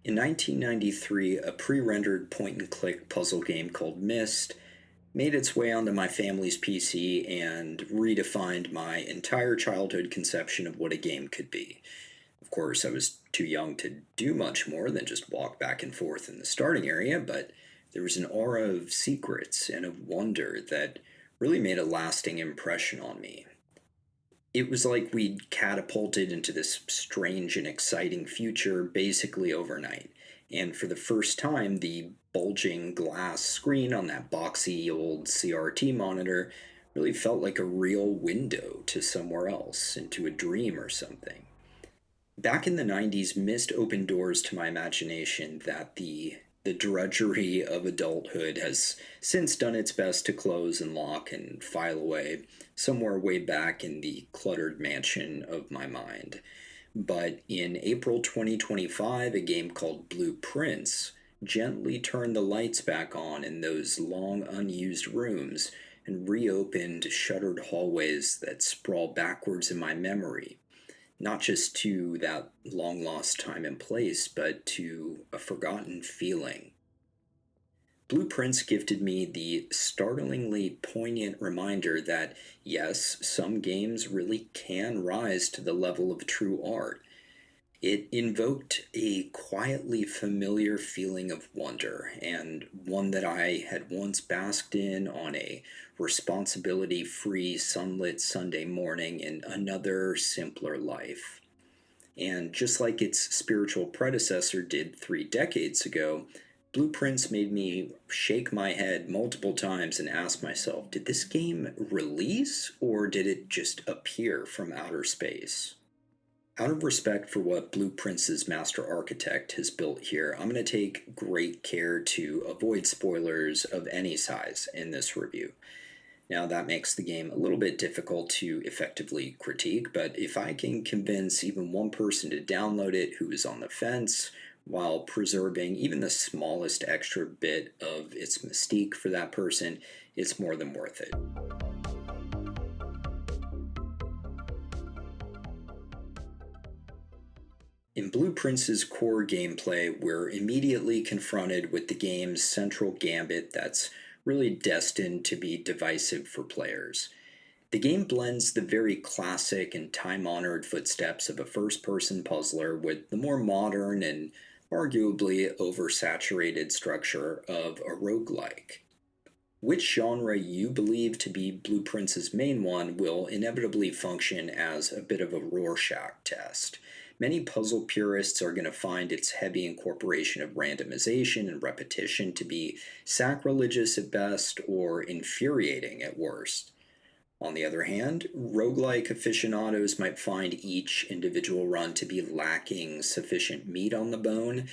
In 1993, a pre-rendered point-and-click puzzle game called Myst made its way onto my family's PC and redefined my entire childhood conception of what a game could be. Of course, I was too young to do much more than just walk back and forth in the starting area, but there was an aura of secrets and of wonder that really made a lasting impression on me. It was like we'd catapulted into this strange and exciting future basically overnight. And for the first time, the bulging glass screen on that boxy old CRT monitor really felt like a real window to somewhere else, into a dream or something. Back in the 90s, Myst opened doors to my imagination that the drudgery of adulthood has since done its best to close and lock and file away somewhere way back in the cluttered mansion of my mind. But in April 2025, a game called Blueprints gently turned the lights back on in those long unused rooms and reopened shuttered hallways that sprawl backwards in my memory, not just to that long lost time and place, but to a forgotten feeling. Blueprints gifted me the startlingly poignant reminder that, yes, some games really can rise to the level of true art. It invoked a quietly familiar feeling of wonder, and one that I had once basked in on a responsibility free sunlit Sunday morning in another simpler life. And just like its spiritual predecessor did 3 decades ago, Blueprints made me shake my head multiple times and ask myself, did this game release or did it just appear from outer space? Out of respect for what Blueprints' master architect has built here, I'm going to take great care to avoid spoilers of any size in this review. Now, that makes the game a little bit difficult to effectively critique, but if I can convince even one person to download it who is on the fence while preserving even the smallest extra bit of its mystique for that person, it's more than worth it. In Blueprints' core gameplay, we're immediately confronted with the game's central gambit that's really destined to be divisive for players. The game blends the very classic and time honored footsteps of a first person puzzler with the more modern and arguably oversaturated structure of a roguelike. Which genre you believe to be Blueprints' main one will inevitably function as a bit of a Rorschach test. Many puzzle purists are going to find its heavy incorporation of randomization and repetition to be sacrilegious at best or infuriating at worst. On the other hand, roguelike aficionados might find each individual run to be lacking sufficient meat on the bone,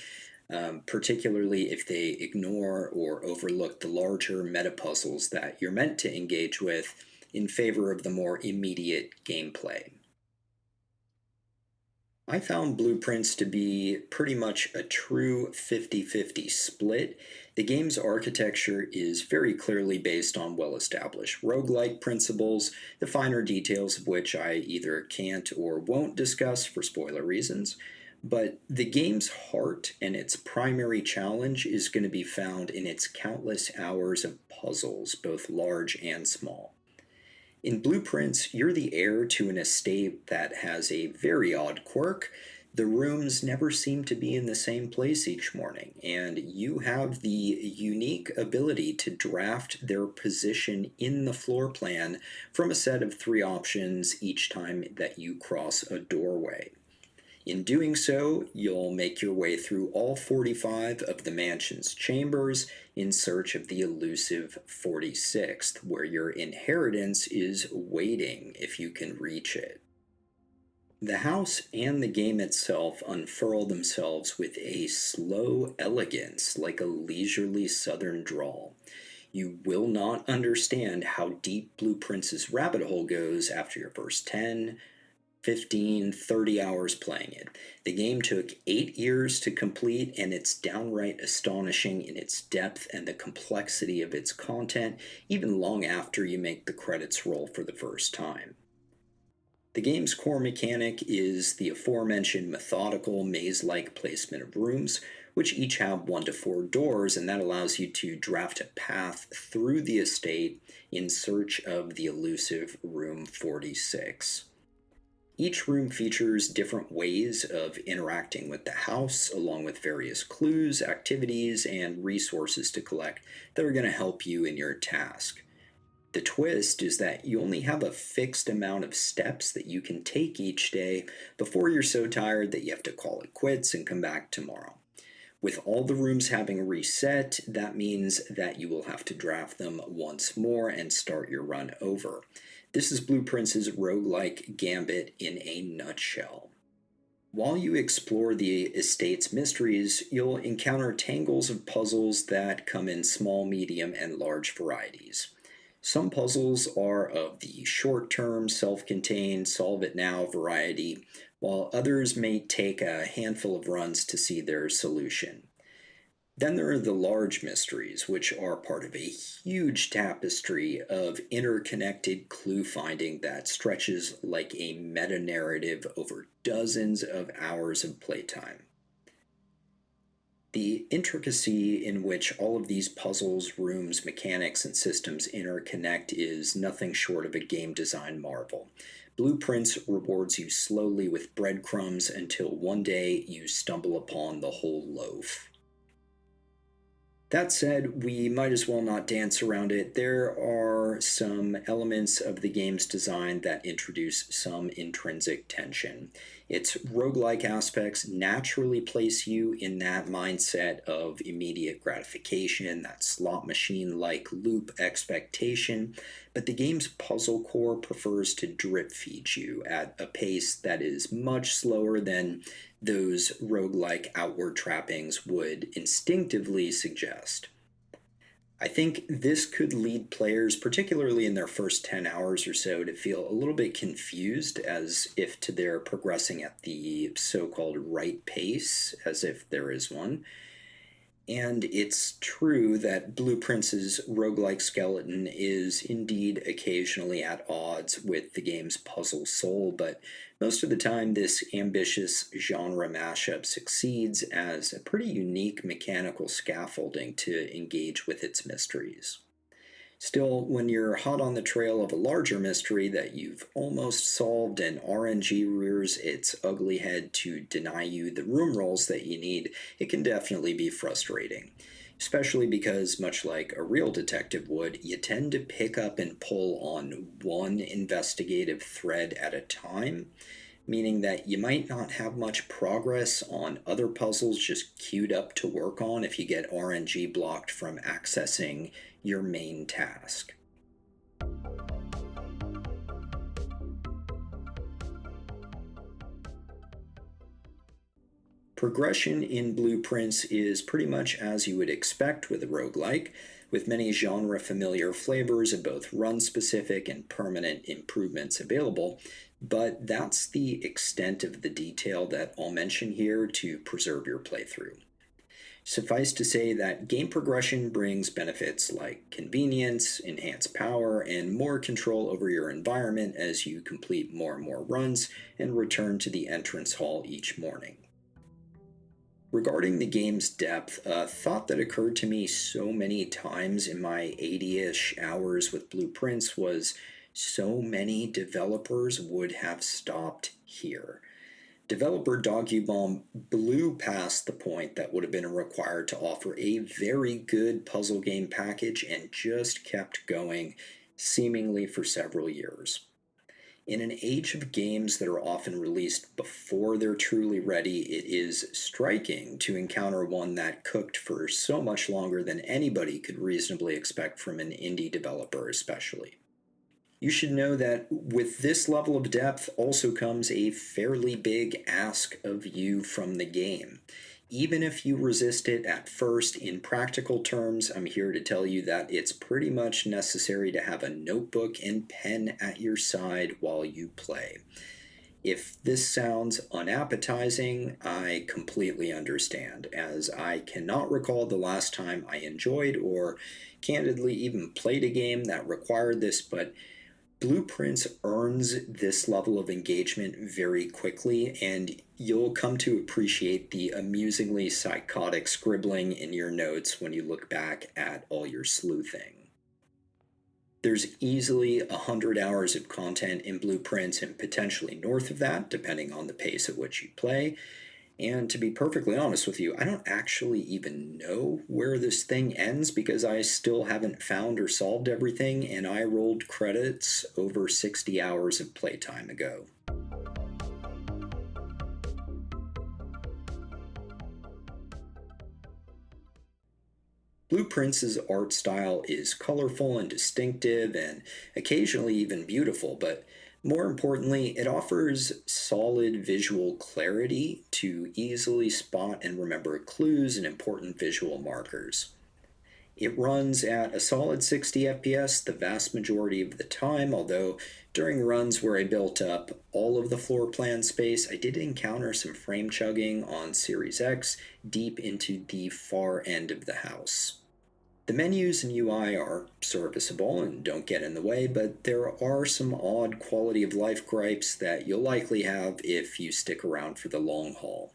particularly if they ignore or overlook the larger meta puzzles that you're meant to engage with in favor of the more immediate gameplay. I found Blueprints to be pretty much a true 50-50 split. The game's architecture is very clearly based on well established roguelike principles, the finer details of which I either can't or won't discuss for spoiler reasons. But the game's heart and its primary challenge is going to be found in its countless hours of puzzles, both large and small. In Blueprints, you're the heir to an estate that has a very odd quirk. The rooms never seem to be in the same place each morning, and you have the unique ability to draft their position in the floor plan from a set of 3 options each time that you cross a doorway. In doing so, you'll make your way through all 45 of the mansion's chambers in search of the elusive 46th, where your inheritance is waiting if you can reach it. The house and the game itself unfurl themselves with a slow elegance, like a leisurely southern drawl. You will not understand how deep Blueprints' rabbit hole goes after your first 10, 15, 30 hours playing it. The game took 8 years to complete, and it's downright astonishing in its depth and the complexity of its content, even long after you make the credits roll for the first time. The game's core mechanic is the aforementioned methodical maze-like placement of rooms, which each have 1 to 4 doors, and that allows you to draft a path through the estate in search of the elusive Room 46. Each room features different ways of interacting with the house, along with various clues, activities, and resources to collect that are going to help you in your task. The twist is that you only have a fixed amount of steps that you can take each day before you're so tired that you have to call it quits and come back tomorrow. With all the rooms having reset, that means that you will have to draft them once more and start your run over. This is Blueprints' roguelike gambit in a nutshell. While you explore the estate's mysteries, you'll encounter tangles of puzzles that come in small, medium, and large varieties. Some puzzles are of the short term, self contained, solve it now variety, while others may take a handful of runs to see their solution. Then there are the large mysteries, which are part of a huge tapestry of interconnected clue finding that stretches like a meta narrative over dozens of hours of playtime. The intricacy in which all of these puzzles, rooms, mechanics, and systems interconnect is nothing short of a game design marvel. Blueprints rewards you slowly with breadcrumbs until one day you stumble upon the whole loaf. That said, we might as well not dance around it. There are some elements of the game's design that introduce some intrinsic tension. Its roguelike aspects naturally place you in that mindset of immediate gratification, that slot machine like loop expectation, but the game's puzzle core prefers to drip feed you at a pace that is much slower than those roguelike outward trappings would instinctively suggest. I think this could lead players, particularly in their first 10 hours or so, to feel a little bit confused as if they're progressing at the so called right pace, as if there is one. And it's true that Blueprints' roguelike skeleton is indeed occasionally at odds with the game's puzzle soul, but most of the time this ambitious genre mashup succeeds as a pretty unique mechanical scaffolding to engage with its mysteries. Still, when you're hot on the trail of a larger mystery that you've almost solved and RNG rears its ugly head to deny you the room rolls that you need, it can definitely be frustrating. Especially because, much like a real detective would, you tend to pick up and pull on one investigative thread at a time, meaning that you might not have much progress on other puzzles just queued up to work on if you get RNG blocked from accessing your main task. Progression in Blueprints is pretty much as you would expect with a roguelike, with many genre familiar flavors of both run specific and permanent improvements available, but that's the extent of the detail that I'll mention here to preserve your playthrough. Suffice to say that game progression brings benefits like convenience, enhanced power, and more control over your environment as you complete more and more runs and return to the entrance hall each morning. Regarding the game's depth, a thought that occurred to me so many times in my 80-ish hours with Blueprints was so many developers would have stopped here. Developer Dogubomb blew past the point that would have been required to offer a very good puzzle game package and just kept going, seemingly for several years. In an age of games that are often released before they're truly ready, it is striking to encounter one that cooked for so much longer than anybody could reasonably expect from an indie developer, especially. You should know that with this level of depth also comes a fairly big ask of you from the game. Even if you resist it at first, in practical terms, I'm here to tell you that it's pretty much necessary to have a notebook and pen at your side while you play. If this sounds unappetizing, I completely understand, as I cannot recall the last time I enjoyed or candidly even played a game that required this, but Blueprints earns this level of engagement very quickly, and you'll come to appreciate the amusingly psychotic scribbling in your notes when you look back at all your sleuthing. There's easily 100 hours of content in Blueprints and potentially north of that, depending on the pace at which you play. And to be perfectly honest with you, I don't actually even know where this thing ends because I still haven't found or solved everything, and I rolled credits over 60 hours of playtime ago. Blueprints' art style is colorful and distinctive and occasionally even beautiful, but more importantly, it offers solid visual clarity to easily spot and remember clues and important visual markers. It runs at a solid 60 FPS the vast majority of the time, although during runs where I built up all of the floor plan space, I did encounter some frame chugging on Series X deep into the far end of the house. The menus and UI are serviceable and don't get in the way, but there are some odd quality of life gripes that you'll likely have if you stick around for the long haul.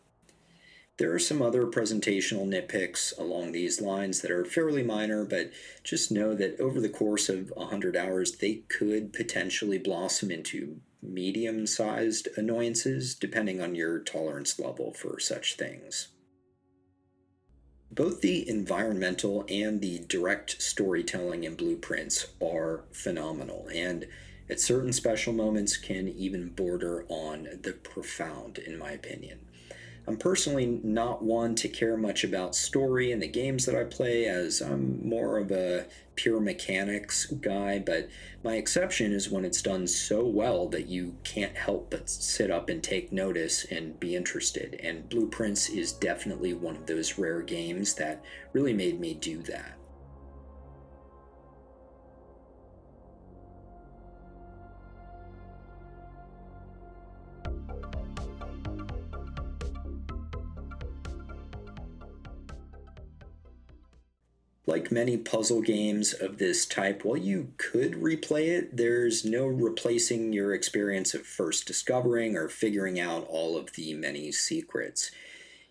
There are some other presentational nitpicks along these lines that are fairly minor, but just know that over the course of 100 hours, they could potentially blossom into medium sized annoyances depending on your tolerance level for such things. Both the environmental and the direct storytelling in Blueprints are phenomenal, and at certain special moments can even border on the profound, in my opinion. I'm personally not one to care much about story in the games that I play, as I'm more of a pure mechanics guy, but my exception is when it's done so well that you can't help but sit up and take notice and be interested, and Blueprints is definitely one of those rare games that really made me do that. Like many puzzle games of this type, while you could replay it, there's no replacing your experience of first discovering or figuring out all of the many secrets.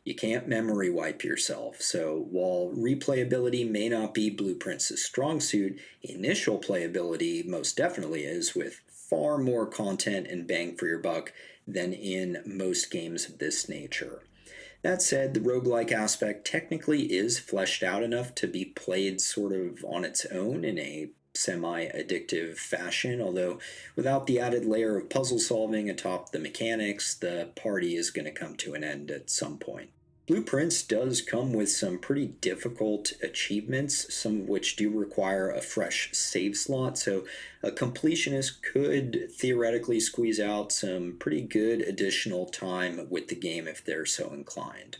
You can't memory wipe yourself, so while replayability may not be Blueprint's strong suit, initial playability most definitely is, with far more content and bang for your buck than in most games of this nature. That said, the roguelike aspect technically is fleshed out enough to be played sort of on its own in a semi addictive fashion, although without the added layer of puzzle solving atop the mechanics, the party is going to come to an end at some point. Blueprints does come with some pretty difficult achievements, some of which do require a fresh save slot, so a completionist could theoretically squeeze out some pretty good additional time with the game if they're so inclined.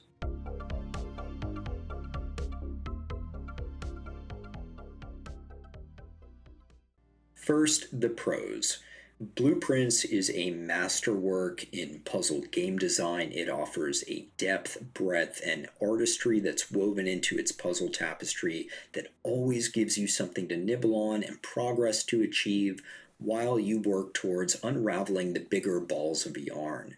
First, the pros. Blueprints is a masterwork in puzzle game design. It offers a depth, breadth, and artistry that's woven into its puzzle tapestry that always gives you something to nibble on and progress to achieve while you work towards unraveling the bigger balls of yarn.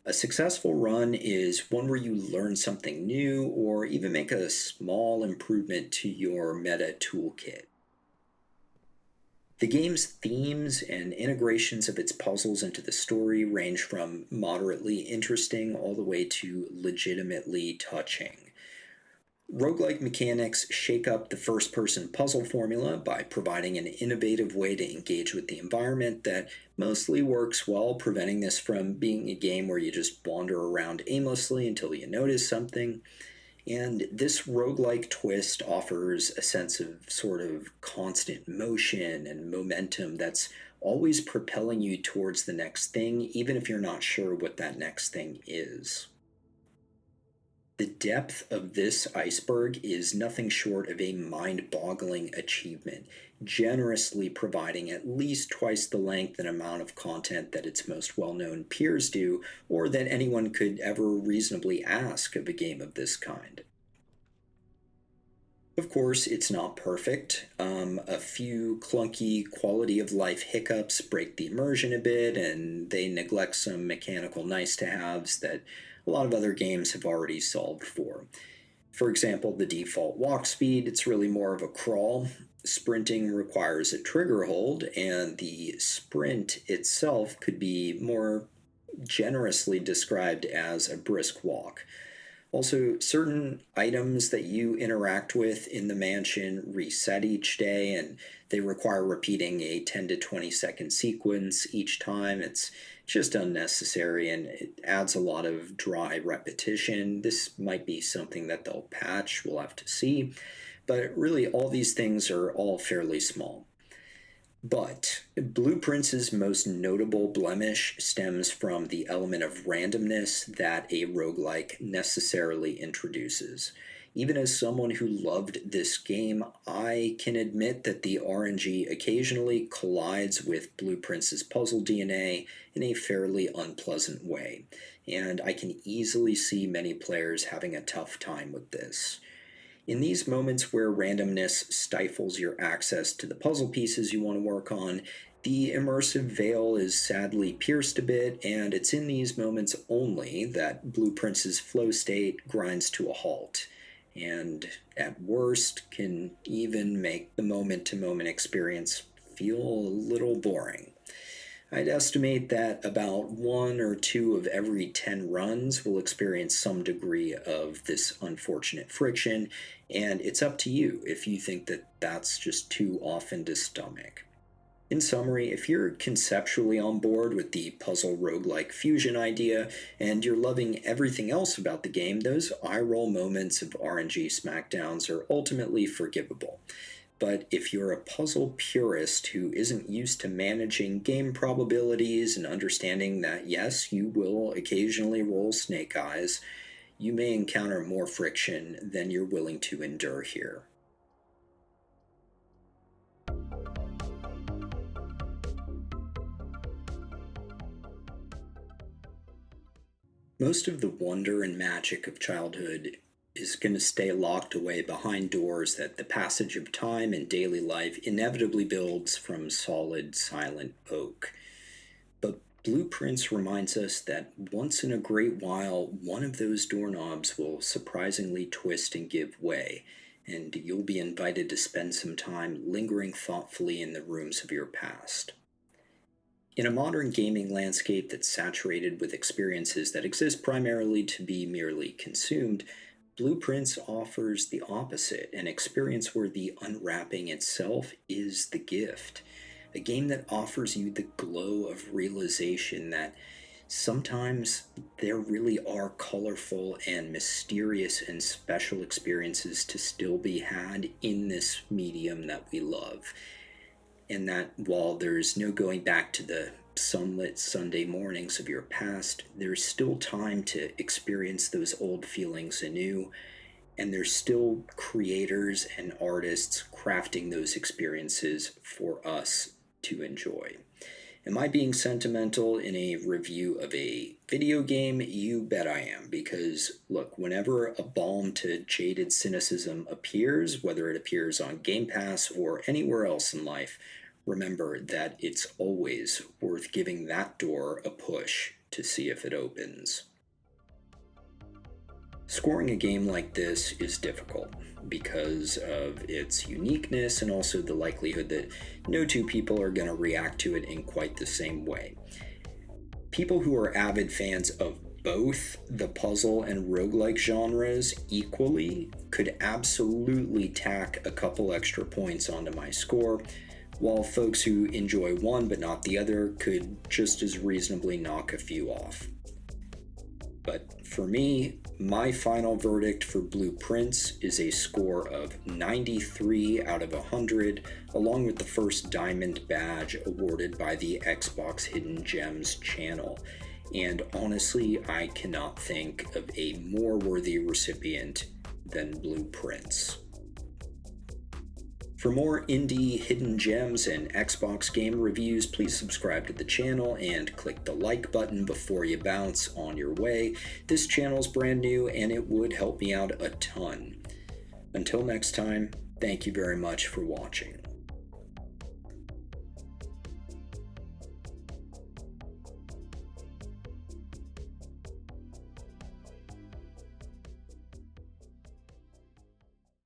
A successful run is one where you learn something new or even make a small improvement to your meta toolkit. The game's themes and integrations of its puzzles into the story range from moderately interesting all the way to legitimately touching. Roguelike mechanics shake up the first person puzzle formula by providing an innovative way to engage with the environment that mostly works well, preventing this from being a game where you just wander around aimlessly until you notice something. And this roguelike twist offers a sense of sort of constant motion and momentum that's always propelling you towards the next thing, even if you're not sure what that next thing is. The depth of this iceberg is nothing short of a mind boggling achievement, generously providing at least twice the length and amount of content that its most well known peers do, or that anyone could ever reasonably ask of a game of this kind. Of course, it's not perfect. A few clunky quality of life hiccups break the immersion a bit, and they neglect some mechanical nice to haves that a lot of other games have already solved for. For example, the default walk speed, it's really more of a crawl. Sprinting requires a trigger hold, and the sprint itself could be more generously described as a brisk walk. Also, certain items that you interact with in the mansion reset each day, and they require repeating a 10 to 20-second sequence each time. It's just unnecessary and it adds a lot of dry repetition. This might be something that they'll patch, we'll have to see. But really, all these things are all fairly small. But Blueprints' most notable blemish stems from the element of randomness that a roguelike necessarily introduces. Even as someone who loved this game, I can admit that the RNG occasionally collides with Blueprints' puzzle DNA in a fairly unpleasant way, and I can easily see many players having a tough time with this. In these moments where randomness stifles your access to the puzzle pieces you want to work on, the immersive veil is sadly pierced a bit, and it's in these moments only that Blueprints' flow state grinds to a halt, and at worst can even make the moment to moment experience feel a little boring. I'd estimate that about one or two of every 10 runs will experience some degree of this unfortunate friction, and it's up to you if you think that that's just too often to stomach. In summary, if you're conceptually on board with the puzzle roguelike fusion idea and you're loving everything else about the game, those eye roll moments of RNG smackdowns are ultimately forgivable. But if you're a puzzle purist who isn't used to managing game probabilities and understanding that yes, you will occasionally roll snake eyes, you may encounter more friction than you're willing to endure here. Most of the wonder and magic of childhood is going to stay locked away behind doors that the passage of time and daily life inevitably builds from solid, silent oak. But Blueprints reminds us that once in a great while, one of those doorknobs will surprisingly twist and give way, and you'll be invited to spend some time lingering thoughtfully in the rooms of your past. In a modern gaming landscape that's saturated with experiences that exist primarily to be merely consumed, Blueprints offers the opposite, an experience where the unwrapping itself is the gift. A game that offers you the glow of realization that sometimes there really are colorful and mysterious and special experiences to still be had in this medium that we love, and that while there's no going back to the sunlit Sunday mornings of your past, there's still time to experience those old feelings anew, and there's still creators and artists crafting those experiences for us to enjoy. Am I being sentimental in a review of a video game? You bet I am, because look, whenever a balm to jaded cynicism appears, whether it appears on Game Pass or anywhere else in life, remember that it's always worth giving that door a push to see if it opens. Scoring a game like this is difficult because of its uniqueness and also the likelihood that no two people are going to react to it in quite the same way. People who are avid fans of both the puzzle and roguelike genres equally could absolutely tack a couple extra points onto my score, while folks who enjoy one but not the other could just as reasonably knock a few off. But for me, my final verdict for Blueprints is a score of 93 out of 100, along with the first Diamond badge awarded by the Xbox Hidden Gems channel. And honestly, I cannot think of a more worthy recipient than Blueprints. For more indie hidden gems and Xbox game reviews, please subscribe to the channel and click the like button before you bounce on your way. This channel's brand new and it would help me out a ton. Until next time, thank you very much for watching.